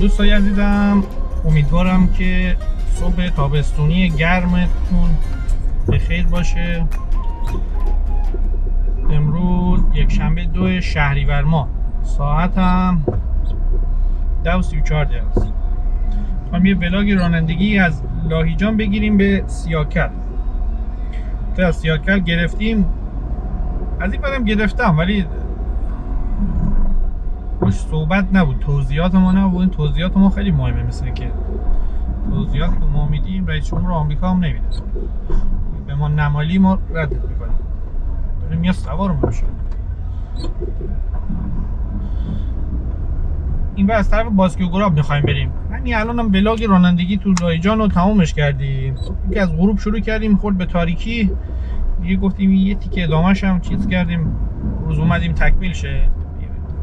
دوستای عزیزم، امیدوارم که صبح تابستونی گرمتون به خیر باشه. امروز یک شنبه 2 شهریور ماه، ساعت هم 10:34 است. میخوام یه ولاگ رانندگی از لاهیجان بگیریم به سیاکل. از سیاکل گرفتیم، از این برم گرفتم ولی روش صحبت نبود، توضیحات ما نبود. این توضیحات ما خیلی مهمه، مثل که توضیحاتی که ما میدیم رئیس جمهور آمریکا هم نمیده، به ما نمالی ما ردت میکنیم. داریم یا سوار میشه این از طرف باسکیو گراب میخوایم بریم. یعنی الان هم ولاگ رانندگی تو لاهیجان رو تمومش کردیم. که از غروب شروع کردیم، خورد به تاریکی دیگه، گفتیم یه تیکه ادامهش هم چیز کردیم، روز اومدیم تکمیل شه،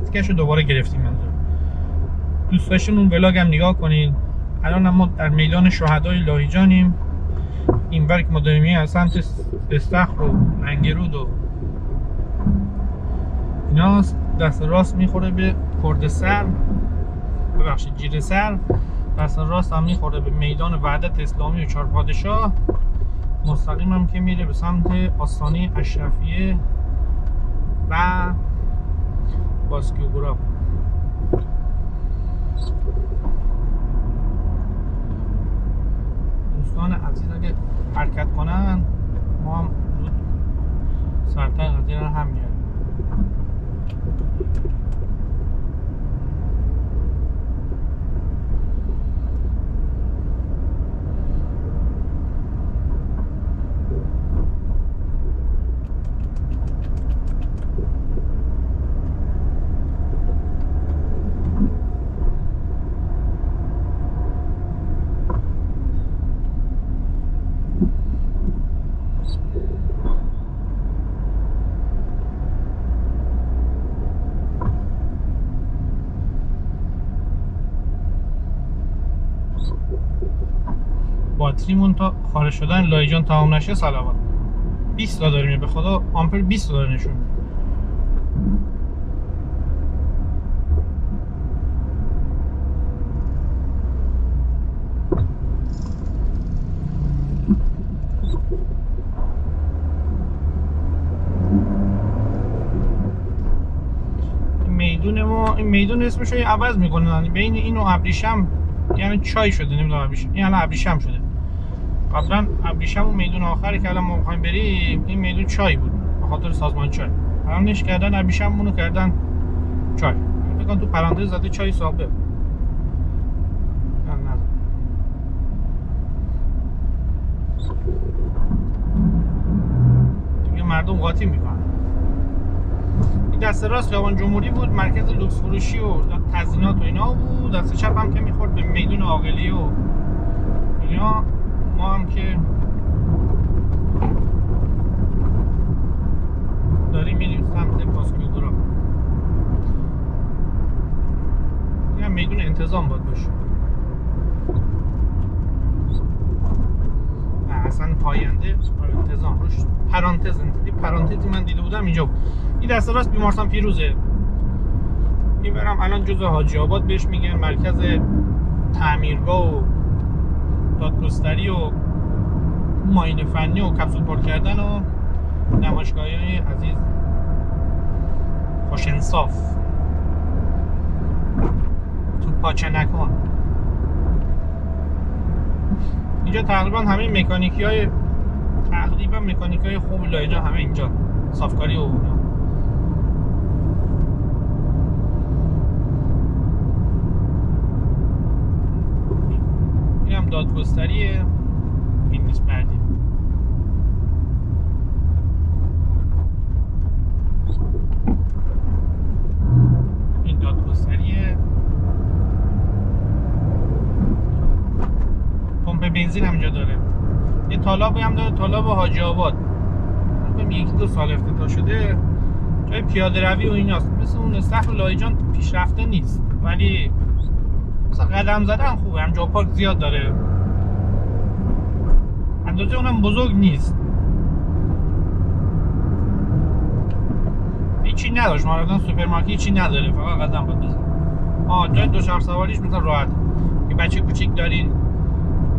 تیکش رو دوباره گرفتیم. دوست داشتین اون ولاگ هم نگاه کنید. الان ما در میدان شهدای لاهیجانیم. این ورک ما داریم از سمت استخر و لنگرود و اینا، دست راست میخوره به کردسر، ببخشید جیرسر، دست راست هم میخوره به میدان وحدت اسلامی و چهار پادشاه، مستقیم هم که میره به سمت آستانه اشرفیه و باسکیو گراب. دوستان عزیز اگه حرکت کنن ما هم زود سرتر قضیه رو هم میاریم. باتریمون تا خارج شدن لاهیجان تمام نشه صلوات 20 تا داریم، به خدا آمپر 20 تا داره نشون میدون ما. این میدون اسمش رو عوض میکنن، بین این و ابریشم یعنی چای شده، نمیدونم ابریشم، این الان ابریشم شده. قبلا ابریشم اون میدون آخری که الان ما می‌خوایم بریم این میدون چای بود به خاطر سازمان چای. الانش کردن ابریشمونو کردن چای. فکر کنم تو پرانتز زده چای سابه. نه دیگه مردم قاطی میکنن. این دست راست خیابان جمهوری بود، مرکز لوکس فروشی و تزیینات و اینا بود. دست چپ هم که میخورد به میدون عاقلی و اینا. ما هم که داریم میریم سمت باسکیو گراب. این هم میدون انتظام باید باشه، نه اصلا پاینده انتظام روش پرانتزی من دیده بودم اینجا بود. این دست راست بیمارستان پیروزه. میبرم الان جزء حاجی آباد بهش میگن، مرکز تعمیرگاه و دادگستری و معاینه فنی و کپسول پر کردن و نمایشگاهی عزیز خوش انصاف تو پاچه نکن. اینجا تقریبا همه مکانیکی های خوب لاهیجان همه اینجا، صافکاری و این هم دادگستریه. این نیست بعدی این دادگستریه. پمپ بنزین هم اینجا داره. یه تالابی هم داره، تالاب حاجی آباد. یکی 2 سال افتتاح شده، جای پیاده روی و ایناست. مثل اون استخر لاهیجان پیشرفته نیست ولی مثلا قدم زدن خوبه، هم جا پارک زیاد داره، اندازه اونم بزرگ نیست. هیچی نداشت، ما رفتن سوپرمارکت هیچی نداره، فقط قدم باید بزن. جای دوچرخه سواریش مثلا راحت که بچه کوچیک دارین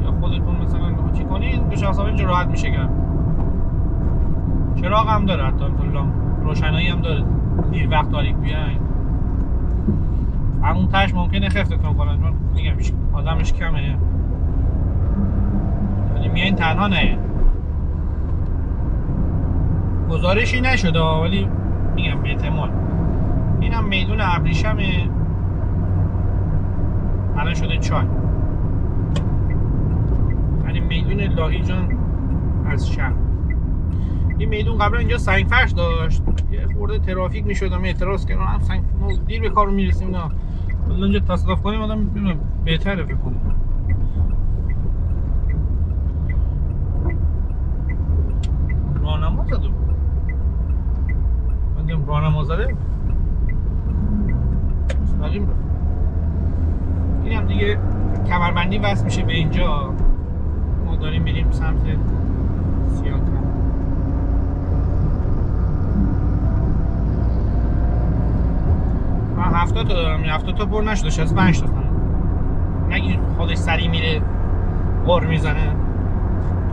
یا خودتون مثلا چی کنین، دوچرخه سواری اینجا راحت میشه کرد. چراغ هم داره، حتی روشنایی هم داره، دیر وقت تاریک بیاین. همون تاش ممکنه خفتتون کنن، چون میگم آدمش کمه، یعنی میایین تنها نه. گزارشی نشده ولی میگم به احتمال. اینم میدون ابریشمه، الان شده چای. یعنی میدون لاهیجان از شهر. این میدون قبلا اینجا سنگ فرش داشت، یه خورده ترافیک میشد، من اعتراض کردم هم سنگ دیر به کارو میرسیم نه، ولی اینجا تصادف کنیم آدم بهتره بکنیم. راهنما زده بود، من دیدم راهنما زده مستقیم رفت. این هم دیگه کمربندی وصل میشه به اینجا، ما داریم میریم سمت سیاکن. من 70 تا دارم، 70 تا پر نشده، 65 تا کنم. نگید خودش سریع میره غر میزنه،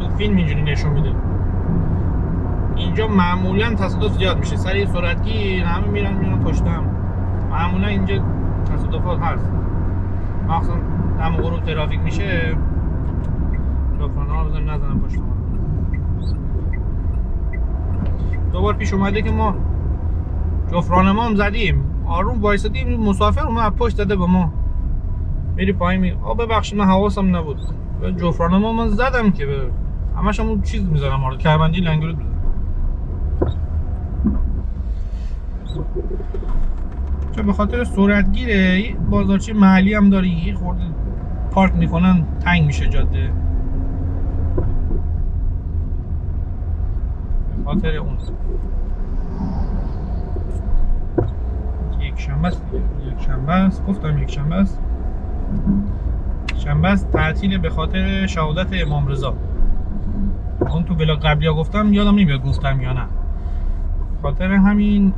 تو فیلم اینجوری نشون میده. اینجا معمولا تصادف زیاد میشه، سریع سرعتگیر همه میرن پشتم، معمولا اینجا تصادفات هست، مخصوصا دم غروب ترافیک میشه، جفرانه ها بزن نزنن پشت ما. دوبار پیش اومده که ما جفرانه ما هم زدیم، آروم وایسادیم، مسافر اومد پشت زده به ما، میری پایین میگه ببخشید من حواسم نبود، جفرانه ما من زدم که همش همون چیز میذارم، آره کربندی لنگرود بزن. چون به خاطر سرعتگیره، بازارچی محلی هم داره، یه خورده پارک میکنن تنگ میشه جاده، به خاطر اون. یک شنبه است، گفتم یک شنبه است، شنبه است تعطیل به خاطر شهادت امام رضا. اون تو بلاگ قبلی ها گفتم، یادم نمیاد گفتم یا نه، خاطر همین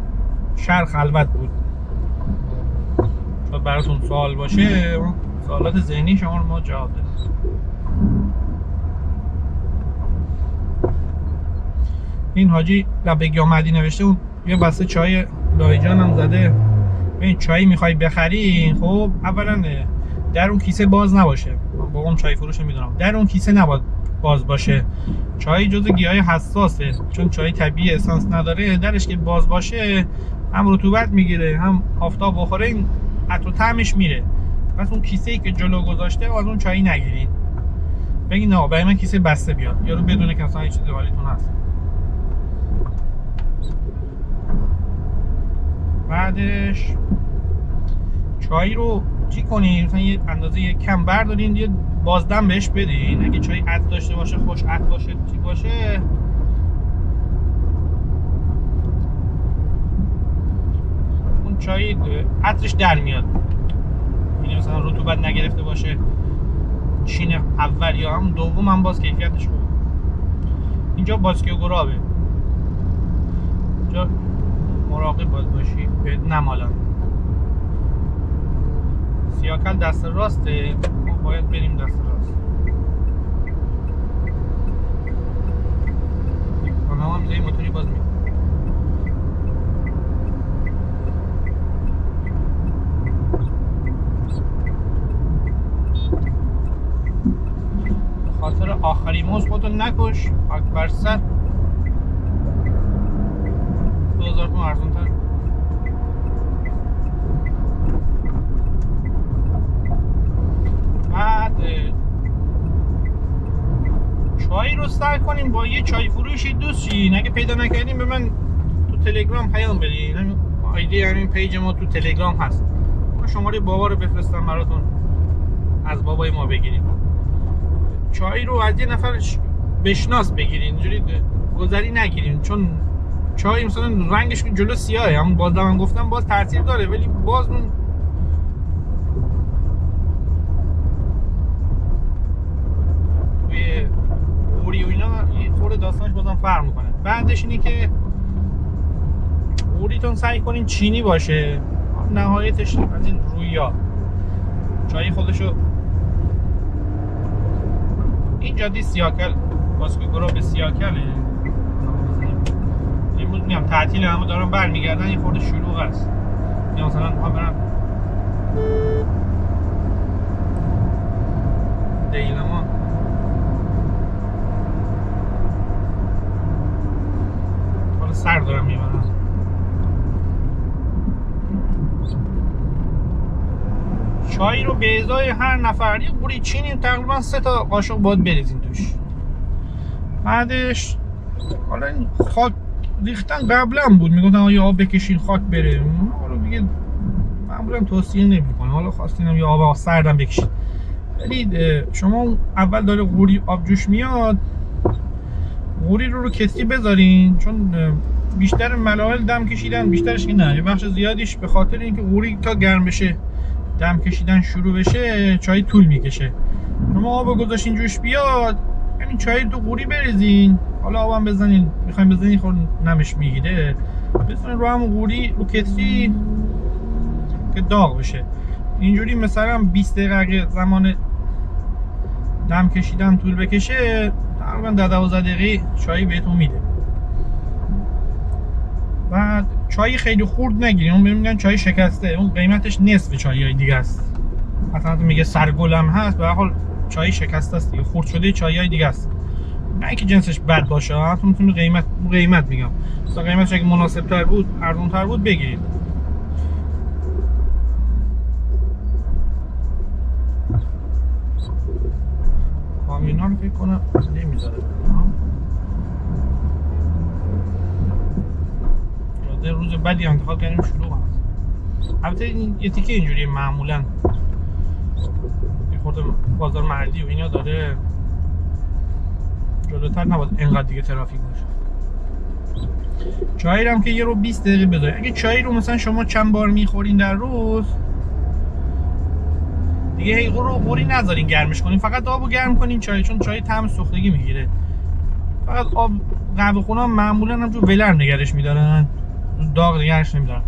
شهر خلوت بود. شاید براتون سوال باشه، سوالات ذهنی شما رو ما جواب بدیم. این حاجی لبگی آمدی نوشته اون یه بسته چای لاهیجان هم زده. این چایی میخوای بخری، خب اولا در اون کیسه باز نباشه، با اون چای فروش میدونم در اون کیسه نباید باز باشه. چای جزو گیاهای حساسه، چون چای طبیعی اسانس نداره، درش که باز باشه هم رطوبت میگیره، هم آفتاب بخوره، این عطر و طعمش میره. پس اون کیسه ای که جلو گذاشته از اون چایی نگیرین، بگین نه برای من کیسه بسته بیاد، یارو بدونه که اصلا هیچ چیزی حالیتون هست. بعدش چای رو چی کنین؟ مثلا یه اندازه کم بردارین، یه بازدم بهش بدین. اگه چای عطر داشته باشه، خوش عطر باشه، چی باشه، اون چای عطرش در میاد. یعنی مثلا رطوبت نگرفته باشه، چین اول یا هم دوم هم باز کیفیتش خوبه. اینجا باسکی و گرابه، اینجا مراقب باید باشی به نمالن. سیاکل دست راسته، ما باید بریم دست راست. خانه هم میزه موتوری باز میاد. خاطر آخری موز خودتو نکش، اکبر 100 2000 تومن ارزون تر. بعد چای رو سعی کنیم با یه چای فروشی دوست شین. اگه پیدا نکردیم به من تو تلگرام پیام بدین، همین آیدی همین پیج ما تو تلگرام هست، ما شماره بابا رو بفرستم براتون، از بابای ما بگیرید. چای رو از یه نفر بشناس بگیرین، اینجوری گذری نگیرین، چون چای مثلا رنگش جلو سیاهه، همون باز من گفتم باز تاثیر داره، ولی باز اون توی اوری و اینا یه خورده داستانش بازم فرق میکنه. بعدش اینی که اوریتون سعی کنین چینی باشه، نهایتش از این رویا چای خودشو این جاده سیاکل باسکوگورا به سیاکله. امروز میگم تعطیل، همه دارن برمیگردن، یه خورده شلوغ است. یا مثلا میخوام برم دیلمان، حالا سر دارم میبرم. چای رو به ازای هر نفر یه قوری چینی تقریبا 3 تا قاشق باید بریزین توش. بعدش حالا این خاک ریختن قبلا بود، میگفتن یا آب بکشین خاک بره، حالا دیگه معمولا توصیه نمیکنه. حالا خواستینم یا آب سردم بکشید، ولی شما اول داره قوری آب جوش میاد، قوری رو کتری بذارین، چون بیشتر ملاحل دم کشیدن، بیشترش که نه، یه بخش زیادیش به خاطر اینکه قوری تا گرم بشه دم کشیدن شروع بشه چای طول میکشه. شما آب گذاشتین جوش بیاد، همین چای تو قوری بریزین، حالا آبم بزنین، میخوایم بزنین خود نمش میگیره، بزنین رو همون قوری رو کتری که داغ بشه. اینجوری مثلا 20 دقیقه زمان دم کشیدن طول بکشه، تقریبا 12 دقیقه چای بهتون میده. بعد چای خیلی خورد نگیرین، اون میگن چای شکسته، اون قیمتش نصف چایای دیگه است. مثلا میگه سرگلم هست، به هر حال چای شکسته است دیگه، خرد شده چایای دیگه است. نه اینکه جنسش بد باشه، تو میتونید قیمت میگم، مثلا قیمتش اگه مناسب تر بود، ارزون تر بود بگیرید. کامیونا رو فکر کنم نمیذاره. روز بعدی انتخاب کردیم شروع هست. البته این یه تیکه اینجوری معمولا یه خورده بازار محلی و اینا داره، جلوتر نباید اینقدر دیگه ترافیک باشه. چای رو هم که یه رو 20 دقیقه بذارید. اگه چای رو مثلا شما چند بار میخورین در روز، دیگه هی قوری نذارین گرمش کنین، فقط آبو گرم کنین چای، چون چای طعم سوختگی میگیره. فقط آب قهوه خونه معمولا همجور ولر نگرش میدارن، داغ نگرش نمیدارن.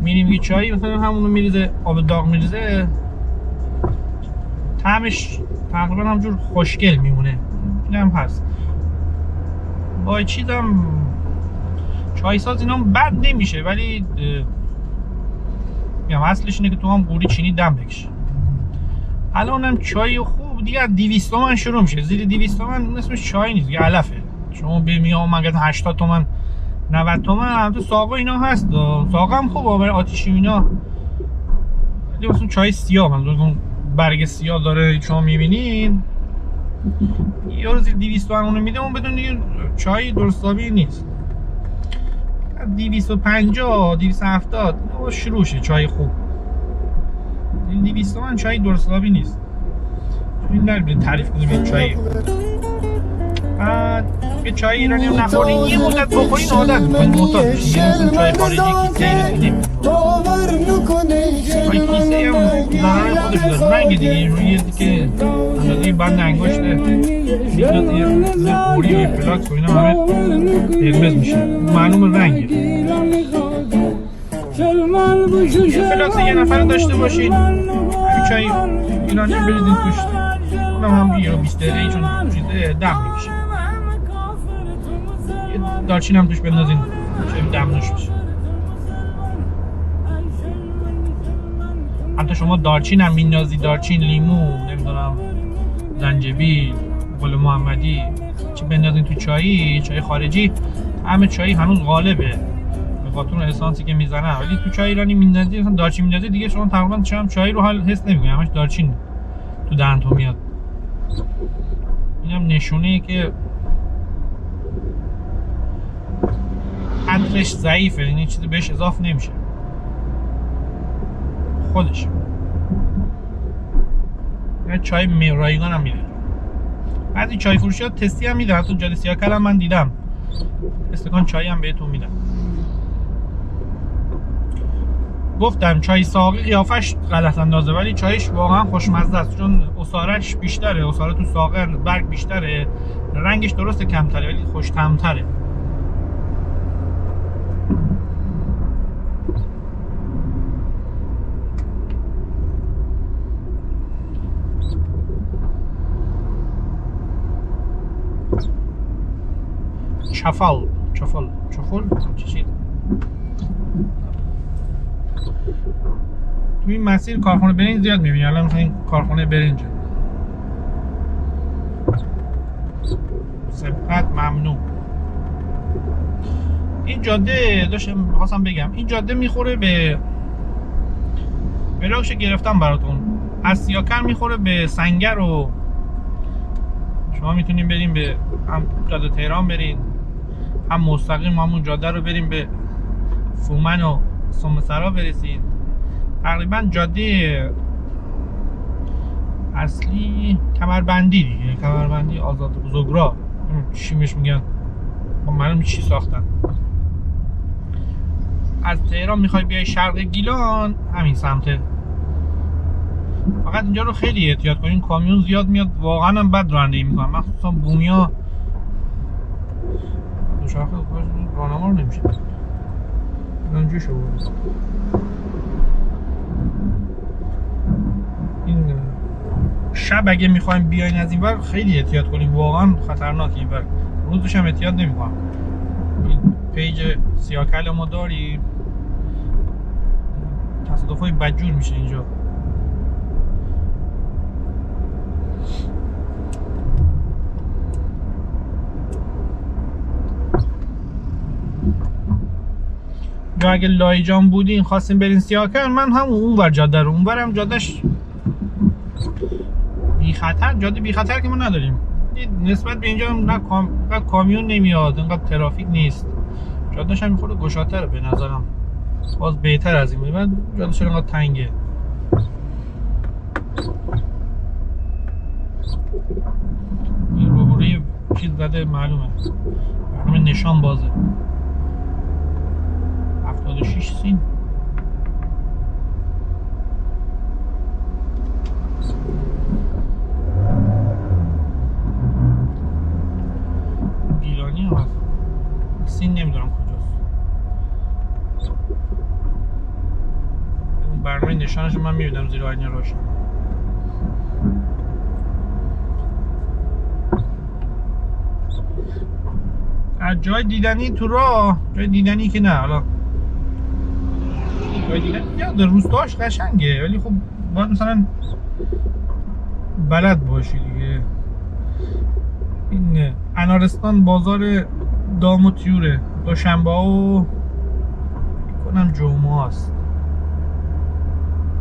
میریم یه چایی مثلا همونو میریزه، آب داغ میریزه، طعمش تقریبا همجور خوشگل میمونه. این هم هست. با چیزم چای ساز اینا بد نمیشه، ولی میگم اصلش اینه که تو هم قوری چینی دم بکشه. الان هم چای خوب دیگه 200 تومن شروع میشه، زیر 200 تومن اسمش چای نیست، دیگه علفه. شما میام مگه 80 تومن 90 تومن هم تو ساقا اینا هست، ساقا هم خوبه برای آتیشی اینا. ولی مثلا چای سیاه، من برگ سیاه داره شما میبینین، یه روز 200 تومن اونو میده، اون بدون دیگه چای درستابی نیست. 250 270 شروع شه چای خوب. 200 تومن چای درستابی نیست. این نربید تعریف کنیم این چای. بعد یه چای ایرانی هم نخورین، یه مدت بخورین عادت میکنین، معتاد میشین. مثلا چای خارجی کیسه دیگه چای کیسه هم ضرر خودش داره، رنگ دیگه روی که اندازه بند انگشته دیگه قوری و فلاکس و اینا همه قرمز میشه، معلوم رنگه. یه فلاکس یه نفر داشته باشین، همین چای ایرانی هم بریزین توش، اونم هم یه رو 20 دقیقه چون چیزه دم میکشه. یه دارچین هم توش بندازین چه دم نوش بشه. حتی شما دارچین هم میندازی، دارچین، لیمو، نمیدونم زنجبیل، گل محمدی چی بندازین تو چای خارجی، همه چای هنوز غالبه به خاطر اون اسانسی که میزنن. ولی تو چای ایرانی میندازی، مثلا دارچین میندازی دیگه شما تقریبا چای رو حال حس نمیکنی، همش دارچین تو دهنتون میاد. اینم نشونه که عطرش ضعیفه، یعنی چیزی بهش اضافه نمیشه خودش. یه چای رایگان هم میده. بعضی چای فروشی ها تستی هم میده، حتی جاده سیاکل هم من دیدم استکان چای هم بهتون میدن. گفتم چای ساقی قیافش غلط اندازه، ولی چایش واقعا خوشمزه است، چون عصاره‌اش بیشتره، عصاره تو ساقه برگ بیشتره، رنگش درسته کمتره ولی خوش طعم‌تره. چفل چی تو این مسیر کارخونه برنج زیاد میبینی. الان مثلا این کارخونه برنج سبقت ممنوع. این جاده داشتم خواستم بگم این جاده میخوره به بلاکش گرفتم براتون، از سیاکر میخوره به سنگر و شما میتونین بریم به هم جاده تهران برین، هم مستقیم همون جاده رو بریم به فومن و سومسرا برسید. تقریبا جاده اصلی کمربندی دیگه، کمربندی آزاد بزرگراه چی میش میگن، خب معلوم چی ساختن. از تهران میخوای بیای شرق گیلان همین سمته، فقط اینجا رو خیلی احتیاط کنین، کامیون زیاد میاد، واقعا هم بد رانندگی میکنن، مخصوصا بومیا دوشاخه راهنما رو نمیشه اونجا شو. این شب اگه میخوایم بیاین از این ور خیلی احتیاط کنیم، واقعا خطرناکه این ور، روزش هم احتیاط نمیکنم. این پیج سیاکل ما داریم، تصادفای بدجور میشه اینجا. یا اگه لایجان بودین خواستین برین سیاکل، من هم اونور جاده رو، اونورم جادهش بی خطر، جاده بی خطر که ما نداریم نسبت به اینجا، نه کامیون نمیاد، اینقدر ترافیک نیست، جادهش هم میخوره گشادتره به نظرم، باز بهتر از این بود. من جادهش اینقدر تنگه. این روبروی چیز زده معلومه، نشان بازه 76 سین. گیلانی هم هست، سین نمیدونم کجاست. اون برنامه نشانش من میبینم زیر آینه روشن. از جای دیدنی تو راه، جای دیدنی که نه، حالا جای دیدنی یاد روستاش قشنگه، ولی خب باید مثلا بلد باشی دیگه. این انارستان بازار دام و طیوره، دوشنبه و کنم جمعه هست.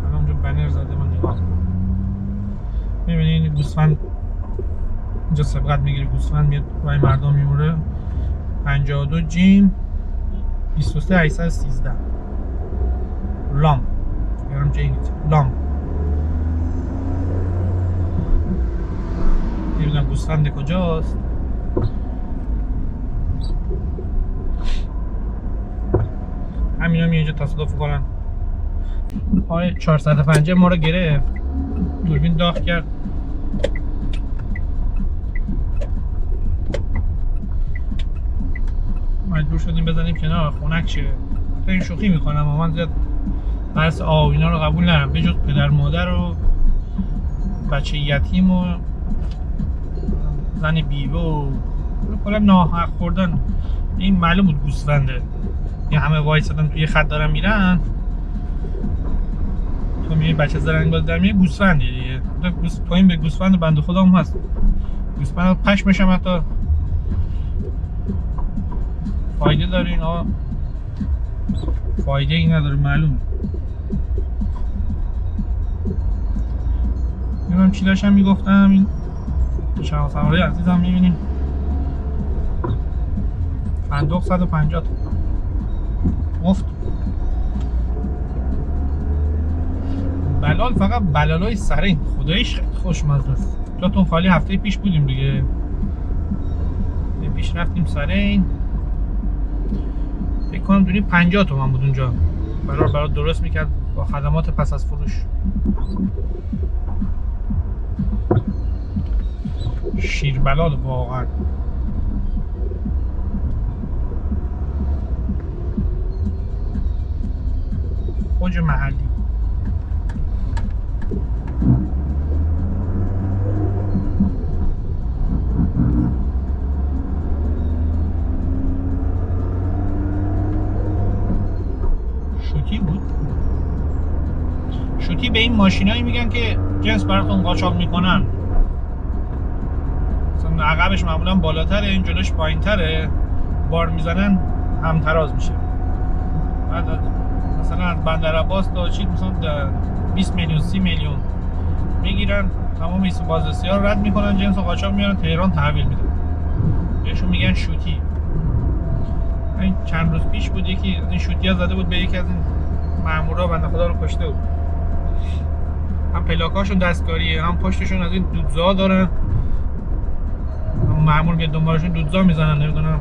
الان اونجا بنر زده، من نگاه میبینی این گوسفند اینجا سبقت میگیره، گوسفند میاد رای مردم میموره. 52 جیم 23813 لام یارم جینیت لام. نمیدونم گوسفند کجاست. همینا می اینجا تصادف کنن. آقای 450 ما رو گرفت، دوربین داغ کرد. مجبور شدیم بزنیم کنار خنک شه. تا این شوخی میکنم اما من زیاد بحث اینا رو قبول ندارم، به جز پدر مادر و بچه یتیم و زن بیوه و کلا ناحق خوردن. این معلوم بود گوسفنده، این همه وایسادن توی خط دارن میرن، تو میگی بچه زرنگ باز در میگه گوسفنده دیگه. تو این به گوسفند بنده خدا هم هست، گوسفند پشمش هم حتی فایده داره، اینا فایده ای نداره معلومه. میگم چی داشتم میگفتم، این شما سواره عزیزم میبینیم فندق 150 تا مفت. بلال فقط بلالای سرین خداییش خیلی خوشمزه است. جاتون خالی، هفته پیش بودیم دیگه، پیش رفتیم سرین، فکر کنم دونی 50 تومن بود اونجا، برای درست میکرد با خدمات پس از فروش. شیر بلال واقعا. خوج محلی. ماشینایی میگن که جنس براتون قاچاق میکنن، مثلا عقبش معمولا بالاتره، این جلوش پایینتره، بار میزنن همتراز میشه. بعد مثلا بندر عباس تا چیز مثلا 20 میلیون 30 میلیون میگیرن، تمام ایست بازرسی ها رو رد میکنن، جنس و قاچاق میارن تهران تحویل میدن، بهشون میگن شوتی. این چند روز پیش بود یکی از این شوتی ها زده بود به یکی از این مامورا، بنده خدا رو کشته بود. هم پلاکاشون دستکاریه، هم پشتشون از این دودزا دارن، مامور میاد دنبالشون دودزا میزنن، نمیدونم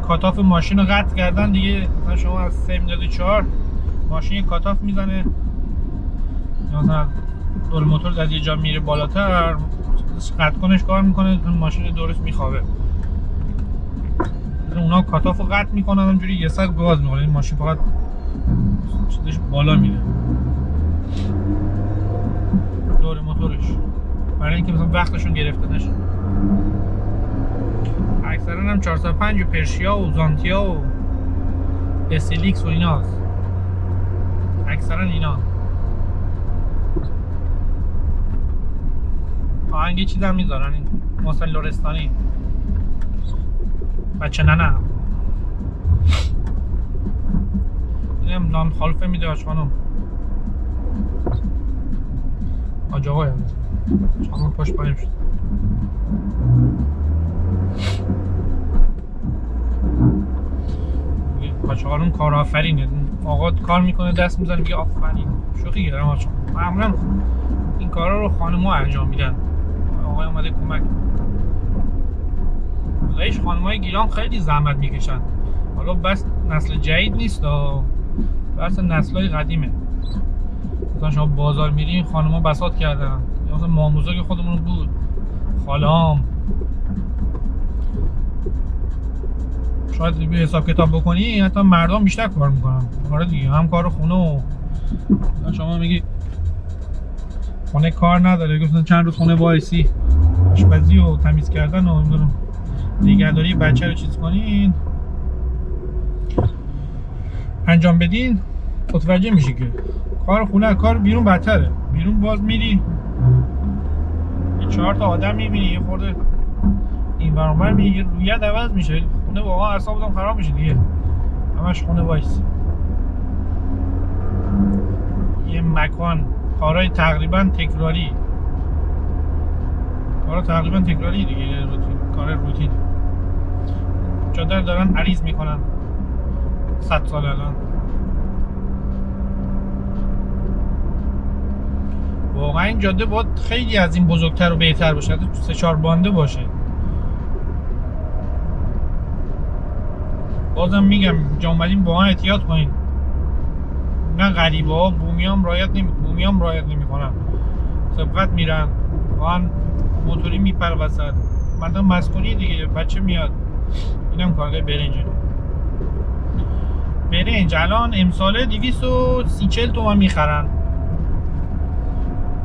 کاتاف ماشین رو قطع کردن دیگه. مثلا شما از 3 میدادی 4 ماشین کاتاف میزنه، مثلا دور موتور از یه جا میره بالاتر، قطع کنش کار میکنه، ماشین درست میخوابه. اونا کاتاف رو قطع میکنن، همجوری یه سر گاز میکنه، این ماشین فقط چیزش بالا میره دور موتورش، برای اینکه مثلا وقتشون گرفته نشه. اکثرا هم 405 و پرشیا و زانتیا و اسلیکس و ایناست، اکثرا اینا. آهنگ چیز هم میذارن، این محسن لرستانی بچه ننه اینم نان خالفه میده آج خانم، آج آقای هم خانم پشت پاییم شد. آج خانم کار آفرینه، آقا کار میکنه دست میزنه میگه آفرین، شوخی گرم آج خانم. معمولا این کارا رو خانم ها انجام میدن، آقای اومده کمک. خدایش خانم های گیلان خیلی زحمت میکشن، حالا بس نسل جدید نیست، بس نسل های قدیمه. مثلا شما بازار میرین خانم ها بساط کردن، یا مثلا ماموزا که خودمون بود، خالام، شاید به حساب کتاب بکنی حتی مردم بیشتر کار میکنن. آره دیگه، هم کار خونه و شما میگی خونه کار نداره، گفتن چند روز خونه وایسی آشپزی و تمیز کردن و نگهداری بچه رو چیز کنین انجام بدین، متوجه میشی که کار خونه کار بیرون بدتره. بیرون باز میری 4 تا آدم میبینی، یه خورده این برانبر میگه رویت عوض میشه، خونه واقعا اعصابم خراب میشه دیگه، همش خونه وایس یه مکان، کارهای تقریبا تکراری، دیگه، روتین، کار روتین. چادر دارن عریض میکنن 100 سال الان. واقعا این جاده باید خیلی از این بزرگتر و بهتر باشه، 3-4 بانده باشه. بازم میگم جا اومدیم با احتیاط کنین، نه غریبه ها بومیام رایت نمیکنن، سبقت میرن واقعا موتوری میپر وسط. مردم مسکونی دیگه، بچه میاد. اینم کارگاه برنج الان امساله 230-40 تومن میخرن،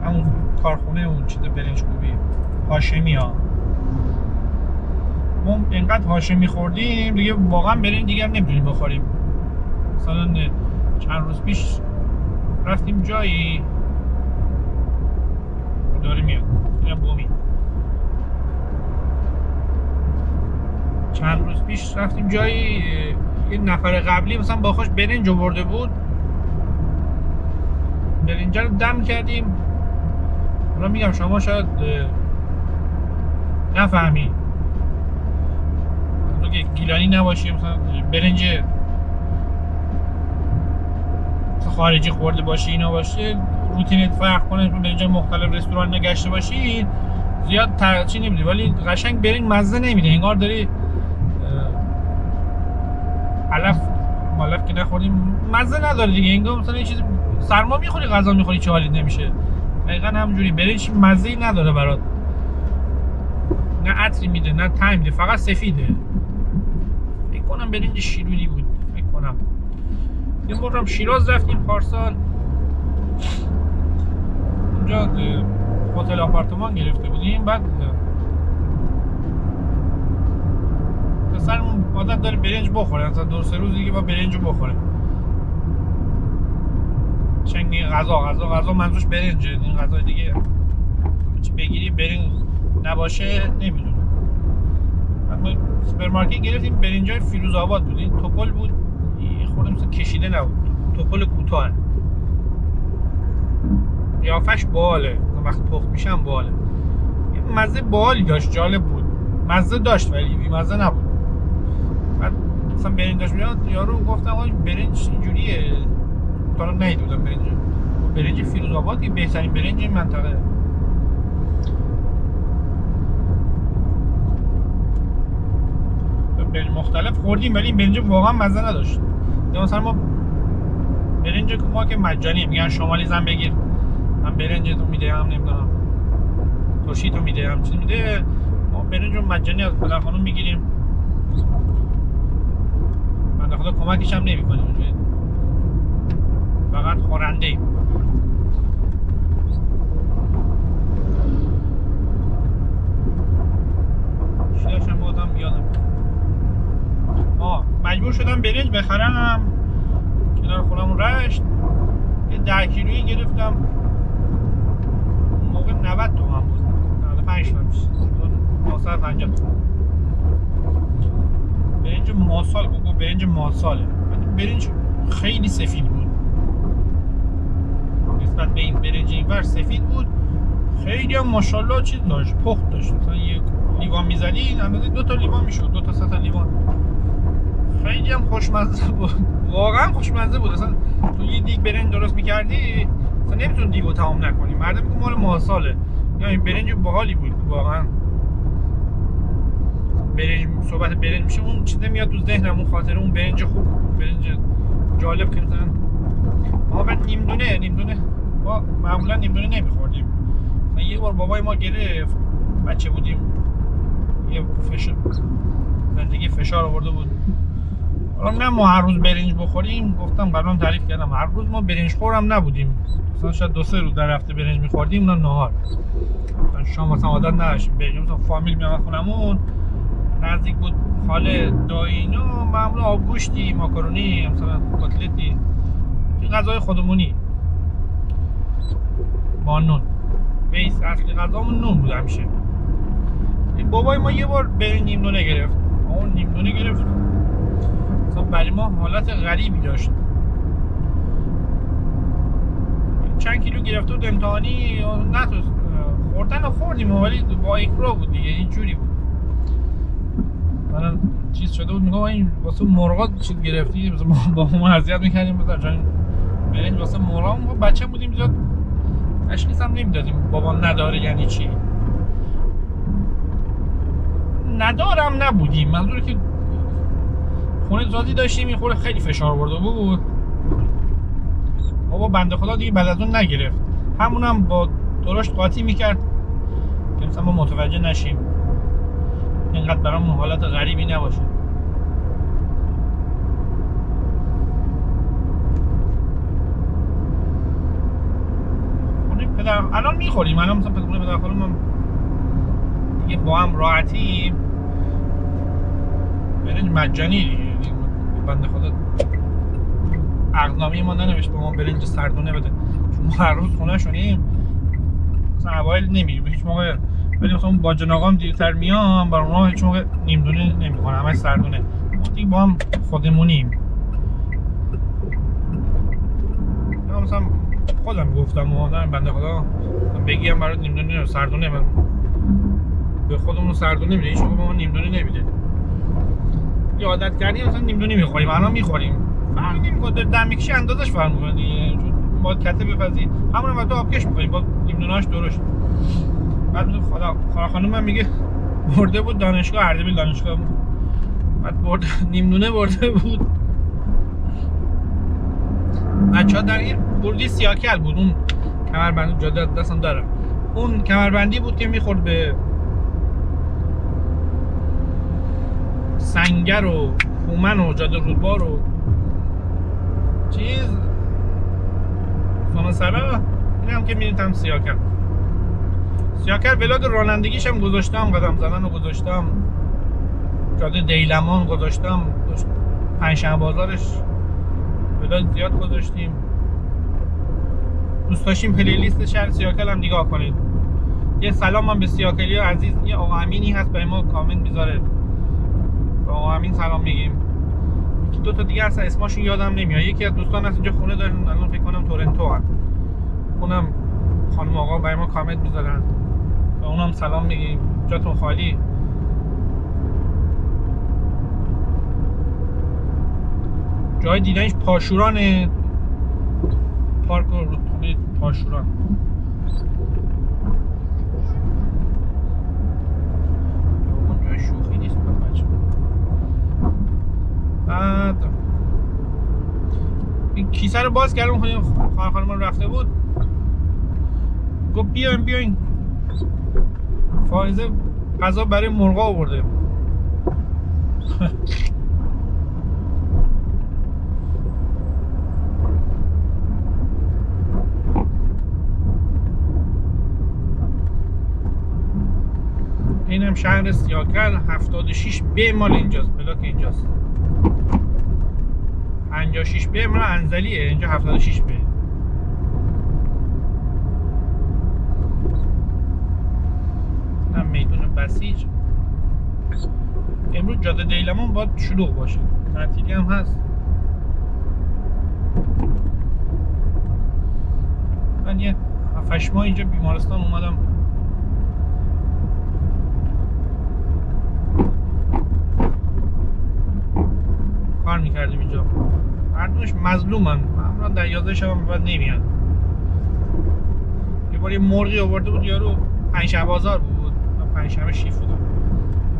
همون کارخونه اون چیز برنج خوبی هاشمی ها. ما اینقدر هاشمی خوردیم دیگه واقعا برنج دیگر نمیتونیم بخوریم. مثلا چند روز پیش رفتیم جایی داره میاد، اینم بومی. چند روز پیش رفتیم جایی، یه نفر قبلی مثلا با خوش برنج آورده بود، برنج رو دم کردیم. حالا میگم شما شاید نفهمی، اگه گیلانی نباشی، مثلا برنج خارجی خورده باشی اینا باشه، روتینت فرق کنه، برنج مختلف رستوران نگشته باشی زیاد ترچی نمیدی، ولی قشنگ برنج مزه نمیده، انگار داری علف مالف که نخوردیم مزه نداره دیگه، انگار مثلا یه چیز سرما میخوری غذا میخوری چه حالی نمیشه. دقیقا همونجوری برنج مزه‌ای نداره برات، نه عطری میده نه طعم میده، فقط سفیده. فکر کنم برنج شیرودی بود، فکر کنم. یه بارم شیراز رفتیم پارسال، اونجا هتل آپارتمان گرفته بودیم، بعد پسرمون عادت داره برنج بخوره، مثلا 2-3 روز دیگه با برنج بخوره. میگه غذا منظورش برنجه. این غذای دیگه چی بگیری برنج نباشه نمیدونم. ما سوپرمارکت گرفتیم برنجای فیروز آباد بود. این توپل بود، خورده مثلا کشیده نبود، توپل کوتاه. قیافش باله، وقتی پخت میشم باله. مزه بالی داشت، جالب بود. مزه داشت ولی بی مزه نبود. بعد مثلا برنج داشت میاد، یارو گفتم آقا برنج اینجوریه. تا الان ندیدم برنج فیروز آباد که بهترین برنج این منطقه. برنج مختلف خوردیم ولی این برنج واقعا مزه نداشت. مثلا ما برنج که ما که مجانی میگن شمالی زن بگیر، من برنج تو میده، هم نمیدونم ترشی تو میده، هم چیزی میده. ما برنج رو مجانی از پدر خانوم میگیریم، من خدا کمکش هم نمی کنیم، فقط خورنده ایم. شیداشم بودم بیادم مجبور شدم برنج بخرم کنار خونمون رشت. یه 10 کیلویی گرفتم، اون موقع 90 تومن بود، 95 تومن میشه، 950 تومن. برنج ماسال بود، برنج ماساله. برنج خیلی سفید بود نسبت به این برنج اینور، سفید بود خیلی هم ماشاءالله. چیز داشت، پخت داشت. مثلا یک لیوان میزدی اندازه 2 تا لیوان میشد، 2 تا 3 تا لیوان. خیلی هم خوشمزه بود، واقعا خوشمزه بود. اصلا تو یه دیگ برنج درست میکردی اصلا نمیتون دیگو تمام نکنی. مردم میگن مال ماساله، یا این برنج باحالی بود واقعا. برنج، صحبت برنج میشه اون چیزه میاد تو ذهنم، اون خاطره اون برنج خوب، برنج جالب که مثلا ما بعد نیم دونه ما معمولا نیم دونه نمیخوردیم. مثلا یه بار بابای ما گرفت، بچه بودیم، یه زندگی فشار آورده بود. حالا نه ما هر روز برنج بخوریم، گفتم قبلا تعریف کردم هر روز ما برنج خورم نبودیم، مثلا شاید 2-3 روز در هفته برنج میخوردیم، اونم نهار. مثلا شام مثلا عادت نداشتیم برنج، مثلا فامیل میام خونمون نزدیک بود، خاله، دایی اینا معمولا آبگوشتی، ماکارونی، مثلا کتلتی، غذای خودمونی با نون. بیس اصلی غذامون نون بود همیشه. بابای ما یه بار برنج نیم دونه گرفت، اون نیم دونه گرفت مثلا برای ما حالت غریبی داشت. چند کیلو گرفته بود امتحانی، نه تو خوردن رو خوردیم ولی با اکراه بود دیگه، اینجوری بود. من چیز شده بود، میگم این واسه مرغات چیز گرفتی، با ما اذیت میکردیم بذار جان برنج واسه مرغام. ما بچه بودیم زیاد تشخیص هم نمیدادیم بابا نداره یعنی چی. ندارم نبودیم، منظوره که خونه زادی داشتیم، این خورده خیلی فشار آورده بود. بابا بنده خدا دیگه بعد از اون نگرفت، همونم با درشت قاطی میکرد که مثلا ما متوجه نشیم، اینقدر برامون حالت غریبی نباشه. پدر الان میخوریم، الان مثلا پدر خانومم دیگه با هم راحتی برنج مجانی دیگه. بنده خدا عقدنامه ما ننوشت به ما برنج سردونه بده، چون ما هر روز خونه شونیم مثلا اوایل نمیریم هیچ موقع، ولی مثلا با جناقام دیرتر میام برای ما هیچ موقع نیم دونه نمیخورم، همش سردونه. ما دیگه با هم خودمونیم. مثلا خودم گفتم مادرم بنده خدا بگیم برای نیم دونه سردونه، من به خودمون سردونه میده، هیچ موقع به ما نیم دونه نمیده. یه عادت کردیم مثلا نیم دونه میخوریم، الان میخوریم، فرق نمیکنه، دم میکشی اندازش فرق میکنه دیگه، چون با کته بپزی همون هم تو آبکش میکنیم با نیم دونه‌اش درشت. بعد خدا خانومم میگه برده بود دانشگاه، اردبیل دانشگاه، بعد برده نیم دونه برده بود. بچه‌ها در این بردی سیاکل بود، اون کمربند جاده دستم دارم، اون کمربندی بود که میخورد به سنگر و هومن و جاده رودبار و چیز ساناسرا. این هم که میریدم سیاکل ولاگ رانندگیش هم گذاشتم، قدم زدن رو گذاشتم، جاده دیلمان گذاشتم، پنجشنبه بازارش ولاگ زیاد گذاشتیم. دوست داشتین پلیلیست شهر سیاکل هم نگاه کنید. یه سلام هم به سیاکلی عزیز. یه آقا امینی هست به ما کامنت میذاره، به آقا امین سلام میگیم. یکی دو تا دیگه هست اسمشون یادم نمیاد. یکی از دوستان هست اینجا خونه دارن، الان فکر کنم تورنتو هست، اونم خانم آقا برای ما کامنت میذارن، به اونم سلام میگیم. جاتون خالی. جای دیدنش پاشوران، پارک رودخونه پاشوران. اون جای شوخی نیست بچه. بعد این کیسه رو باز کردم، خواهر خانم رفته بود، گفت بیاین فائزه غذا برای مرغا آورده. اینم شهر سیاکل 76 ب مال اینجاست، بلاک اینجاست. 56 ب مال انزلیه، اینجا 76 ب. هم میدون بسیج. امروز جاده دیلمان باید شلوغ باشه، تعطیلی هم هست. من یه 7-8 ماه اینجا بیمارستان اومدم، کار میکردیم اینجا. مردمش مظلومن، من در 11 شب بعد نمیاد. یه بار یه مرغی آورده بود یارو، پنجشنبه بازار بود، پنجشنبه شیفت بود.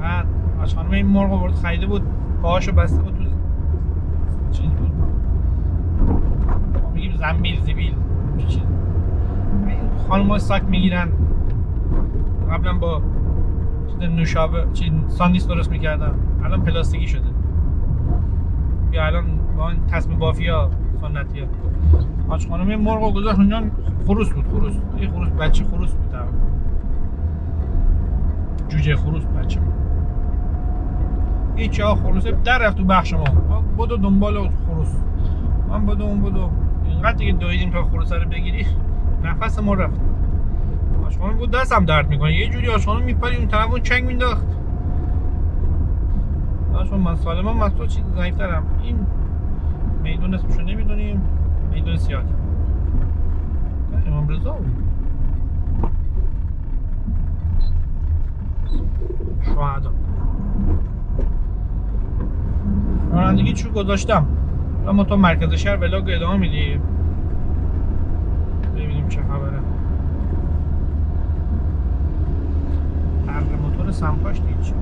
بعد از خانم این مرغ آورد خریده بود، پاهاشو بسته بود تو چیز بود، ما میگیم زنبیل زبیل چیز. خانم‌ها ساک میگیرن، قبلا با نوشابه ساندیس درست میکردن، الان پلاستیکی شده. یا الان با این تصمیم بافیا سنتی ها. آج خانم این مرغ رو گذاشت اونجا، خروس بود، این خروس بچه خروس بود، جوجه خروس بچه. هیچ ها خروسه در رفت تو بخش ما، بدو دنبال خروس، من بدو اون بدو، اینقدر دیگه دویدیم تا خروسه رو بگیری نفس ما رفت. آج خانم بود دستم درد میکنه، یه جوری آج خانم میپری اون طرف اون چنگ مینداخت. چون من سالمم از تو چیز ضعیف‌ترم. این میدون اسمشو نمیدونیم، میدون سیاکل امام رضا بود، شهدا. رانندگی چو گذاشتم، اما تو مرکز شهر ولاگ ادامه میدیم، ببینیم چه خبره. هر موتور سمپاش دیگه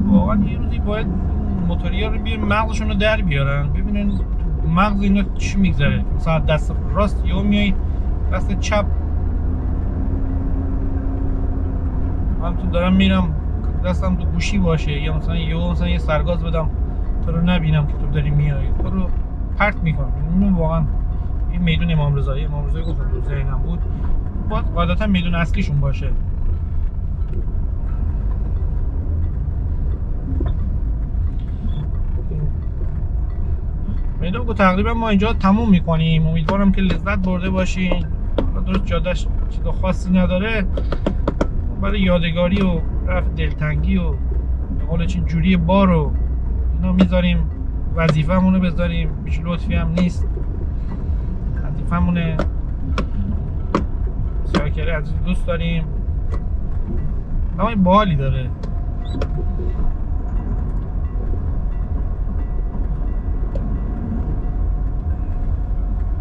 واقعا یه روزی باید موتوریا رو بیارن مغزشون رو در بیارن، ببینن مغز اینا چی میگذره. مثلا دست راست یا میای دست چپ، من تو دارم میرم دستم تو گوشی باشه، یا مثلا یه سرگاز بدم تو رو نبینم که تو داری میای، تو رو پرت میکنم. اینو واقعا این میدون امام رضایی گفتم تو ذهنم بود، باید قاعدتا میدون اصلیشون باشه. میدونم که تقریبا ما اینجا تموم میکنیم، امیدوارم که لذت برده باشین. درست جادهش چیز خاصی نداره، برای یادگاری و رفع دلتنگی و حالا چین جوری بار و اینا میذاریم، وظیفه‌مون رو بذاریم، هیچ لطفی هم نیست، وظیفه‌مونه. سیاکلی عزیز دوست داریم، نمای باحالی داره.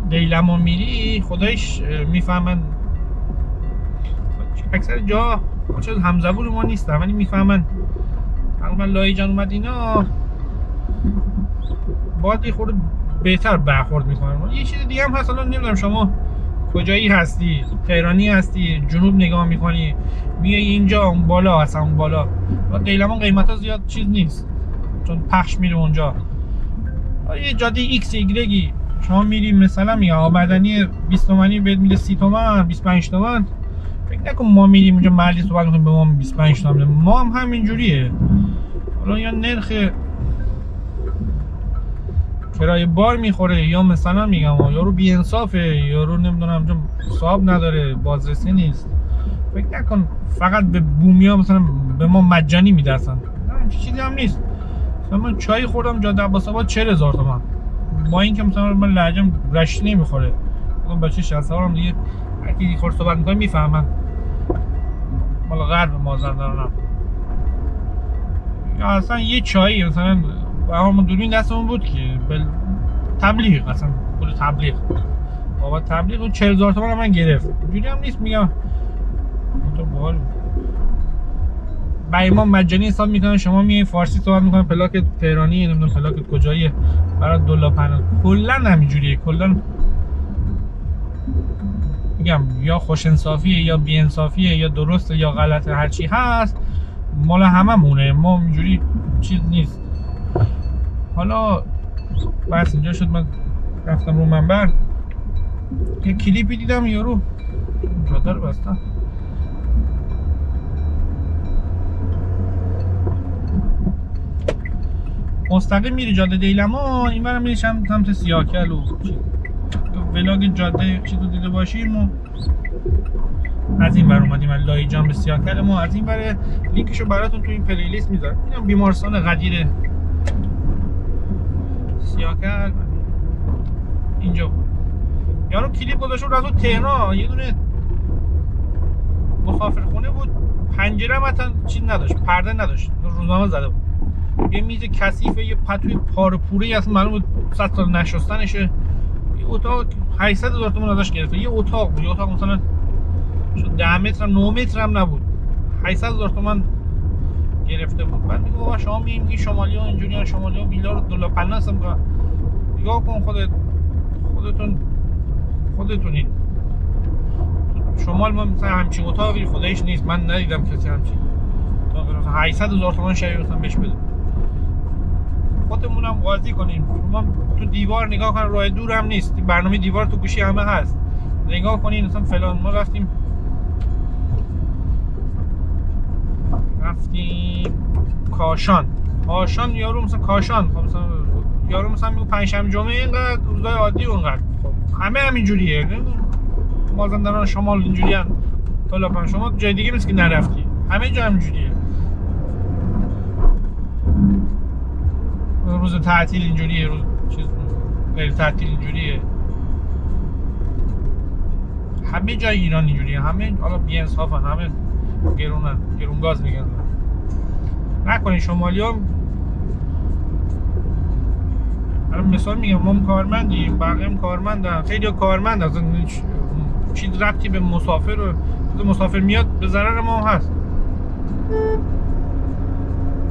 دیلما میری خدایش میفهمن، اکثر جا چون همزبون ما نیستن ولی میفهمن. تقریبا لایی جان اومد اینا باید یه خورده بهتر برخورد میکنن. یه چیز دیگه هم هست، الان نمیدونم شما کجایی هستی، تهرانی هستی، جنوب نگاه میکنی میای اینجا اون بالا هست، اون بالا دیلما قیمت ها زیاد چیز نیست چون پخش میره اونجا. یه جاده ایکس ایگرگی شما میری مثلا میگه بدنی 20 تومانی بهت میده 30 تومن 25 تومن. فکر نکن ما میریم اونجا مردی صحبت میکنیم به ما 25 تومن، ما هم همین جوریه. حالا یا نرخ کرایه بار میخوره، یا مثلا میگم یارو بی انصافه، یارو نمیدونم چون صاحب نداره، بازرسی نیست. فکر نکن فقط به بومیا مثلا به ما مجانی میدرسن، نه چیزی هم نیست. مثلا من چای خوردم جاده عباس آباد 40,000 تومان، با اینکه مثلا من لهجه‌م رشتی نمیخوره. اون بچه 60 سالم دیگه هر کی خورد صحبت میکنه میفهمن مال غرب مازندرانم. یا اصلا یه چایی مثلا همون دوربین دستمون بود که تبلیغ، اصلا پول تبلیغ، بابا تبلیغ اون 40,000 تومان من گرفت. اینجوری هم نیست میگم تو باحال برای ما مجانی حساب میکنن، شما میای فارسی صحبت میکنن، پلاک تهرانی نمیدونم پلاک کجاییه برای $50 کلا همینجوریه. کلا میگم یا خوش انصافیه یا بی انصافیه یا درسته یا غلطه، هر چی هست مال هممونه، ما اینجوری چیز نیست. حالا بس اینجا شد من رفتم رو منبر یه کلیپی دیدم یارو جاده رو بستن، مستقیم میری جاده دیلمان، این برم میریشم سمت سیاکل و ولاگ جاده چیزو دیده باشیم و از این بر اومدیم لایجان به سیاکل. ما از این بر لینکشو براتون تو این پلیلیست میذارم. اینم بیمارستان قدیر سیاکل اینجا. یارو کلیپ گذاشت رو از تهران، یه دونه مسافرخونه بود، پنجره هم حتی چیز نداشت، پرده نداشت، روزنامه زده بود، یه میز کثیفه، یه پتوی پاره پوره اصلا معلوم بود 100 سال نشستنشه. یه اتاق 800,000 تومان ازش گرفته، یه اتاق بود، یه اتاق مثلا 10 متر هم 9 متر هم نبود، 800,000 تومان گرفته بود. بعد میگه بابا شما میگی شمالی‌ها اینجوریان، شمالی‌ها ویلا رو $50 هم نگاه کن، خودتونید شمال ما مثلا همچین اتاقی خدایش نیست، من ندیدم کسی همچین 800,000 تومان شبیه مثلا بهش بده. خودمونم قاضی کنیم، شما تو دیوار نگاه کن، راه دور هم نیست، برنامه دیوار تو گوشی همه هست، نگاه کنین مثلا فلان. ما رفتیم کاشان یارو مثلا کاشان، خب مثلا یارو مثلا میگه پنجشنبه جمعه اینقدر، روزای عادی اونقدر. خب همه همینجوریه، مازندران شمال اینجوریان، طلبان شما جای دیگه نیست که نرفتی، همه جا همینجوریه. روز تعطیل اینجوریه، روز چیز غیر تعطیل اینجوریه، همه جای ایران اینجوریه، همه حالا بی انصافن، همه گرونگاز میگن. نکنین شمالی‌ها، مثال میگم ما کارمندیم، بقیه هم کارمندن، خیلی کارمند، اصلا چیز ربطی به مسافر و مسافر میاد به ضرر ما هست.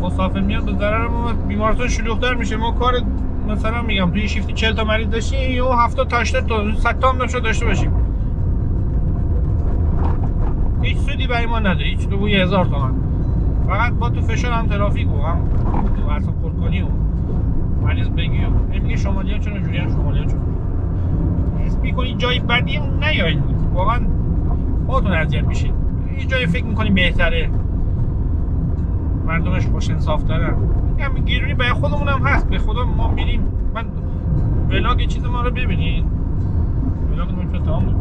مسافر میاد به ضرر ما، بیمارستان شلوغ‌تر میشه. ما کار مثلا میگم توی شیفتی 40 تا مریض داشتیم، یا 70 تا 80 تا 100 تا هم داشته باشیم، هیچ سودی برای ما نداره، هیچ تو 1000 تومان. فقط با تو فشار هم ترافیک و هم تو اصلا خودکنی و مریض بگی و میگه شمالی‌ها چون جوریان، شمالی‌ها چون حس می‌کنی جای بدی هم نیاین، واقعا خودتون اذیت میشید. یه جای فکر می‌کنی بهتره، مردمش خوش انصافترن، میگم گیرونی برای خودمون هم هست. به خدا ما میریم، من ولاگ چیز ما رو ببینید، ولاگ ما چه تمام بود،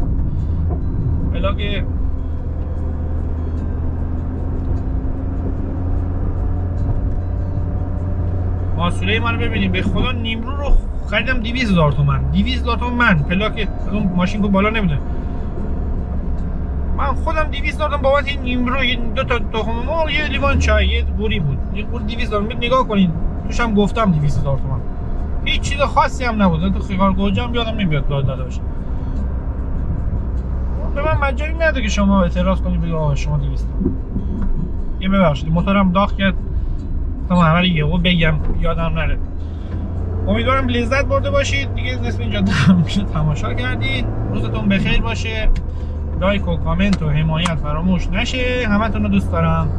ولاگ ماسوله ما رو ببینید. به خدا نیمرو رو خریدم 200,000 تومان، 200,000 تومان من پلاک اون ماشین کو بالا نمیده، من خودم 200,000 تومان بابت این نیمرو، دو تا تخم مرغ، یه لیوان چای، یه بوری بود، یه بوری 200,000 تومان. نگاه کنین توش هم گفتم 200,000 تومان، هیچ چیز خاصی هم نبود. تو خیار گوجه هم یادم نمیاد داده باشه. به من مجانی نده که شما اعتراض کنید بگید آقا شما 200. یه ببخشید موتورم داغ کرد، تمام همه رو یهو بگم یادم نره. امیدوارم لذت برده باشید. دیگه نصف اینجا تماشا کردید. روزتون بخیر باشه. لایک و کامنت و حمایت فراموش نشه. همتون رو دوست دارم.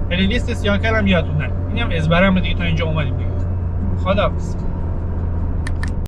پلیلیست سیاکل هم یادتون نره. اینم ازبرم دیگه تا اینجا اومدیم دیگه. خداحافظ.